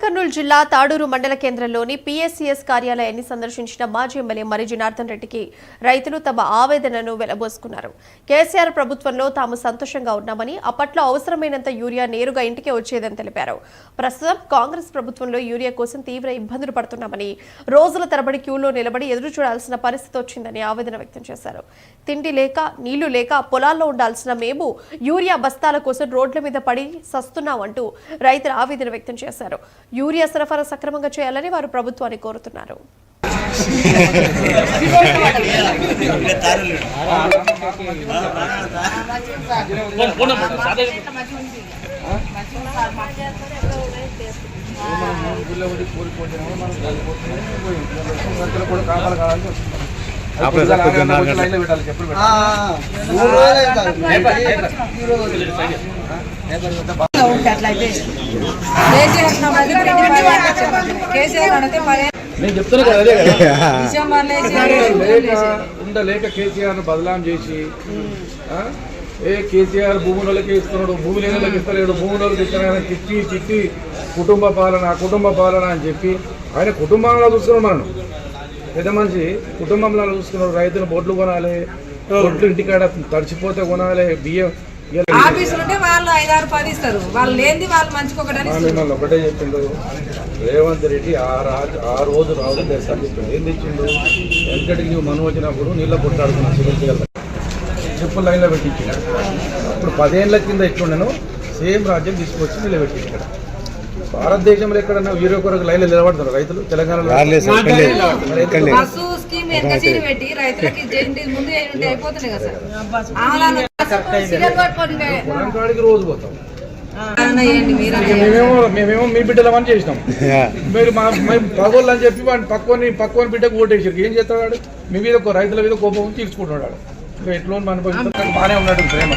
కర్నూలు జిల్లా తాడూరు మండల కేంద్రంలోని పీఎస్సీఎస్ కార్యాలయాన్ని సందర్శించిన మాజీ ఎమ్మెల్యే మరి జనార్దన్ రెడ్డికి రైతులు తమ ఆవేదనను వెలబోసుకున్నారు. కేసీఆర్ ప్రభుత్వంలో తాము సంతోషంగా ఉన్నామని, అప్పట్లో అవసరమైనంత యూరియా నేరుగా ఇంటికే వచ్చేదని తెలిపారు. ప్రస్తుతం కాంగ్రెస్ ప్రభుత్వంలో యూరియా కోసం తీవ్ర ఇబ్బందులు పడుతున్నామని, రోజుల తరబడి క్యూలో నిలబడి ఎదురు చూడాల్సిన పరిస్థితి వచ్చిందని ఆవేదన వ్యక్తం చేశారు. తిండి లేక, నీళ్లు లేక పొలాల్లో ఉండాల్సిన మేము యూరియా బస్తాల కోసం రోడ్ల మీద పడి సస్తున్నామంటూ రైతులు ఆవేదన వ్యక్తం చేశారు. యూరియా సరఫరా సక్రమంగా చేయాలని వారు ప్రభుత్వాన్ని కోరుతున్నారు. నేను చెప్తున్నా కదా, ఉండలేక కేసీఆర్ బదలాం చేసి కేసీఆర్ భూములకి ఇస్తున్నాడు, భూమి లేని వాళ్ళకి ఇస్తలేడు, భూములకు ఇస్తున్నాడు, తిట్టి కుటుంబ పాలన అని చెప్పి ఆయన కుటుంబంలో చూస్తున్నాడు. మనం పెద్ద మనిషి కుటుంబంలో చూస్తున్నాడు. రైతులు బొడ్లు కొనాలి, బొడ్లు ఇంటికాడ తడిచిపోతే కొనాలి, బియ్యం మిమ్మల్ని ఒకటే చెప్పిండు రేవంత్ రెడ్డి. ఆ రోజు రావడం చేస్తాను చెప్పిండు. ఏం తెచ్చిండు? వెంకటికి నువ్వు మనం వచ్చినప్పుడు నీళ్ళ కొట్టాడుకున్నా సిమెంట్ చెప్పులు లైన్లో పెట్టించిన. అప్పుడు 10 ఏళ్ల కింద ఎట్లుండను సేమ్ రాజ్యం తీసుకొచ్చి నిలబెట్టి. ఇక్కడ భారతదేశంలో ఎక్కడన్నా యూరియా కొరకు లైన్లో నిలబడతారు రైతులు. తెలంగాణలో పొలంకాడికి రోజు పోతాం. మేమేమో మీ బిడ్డల అని చేసినాం. మీరు మేము పగోళ్ళు అని చెప్పి పక్కని బిడ్డకు ఓటేసారు. ఏం చేస్తాడు? మీ మీద రైతుల మీద కోపం తీర్చుకుంటున్నాడు. ఎట్లా అనుభవిస్తాడు? బాగానే ఉన్నాడు ప్రేమ.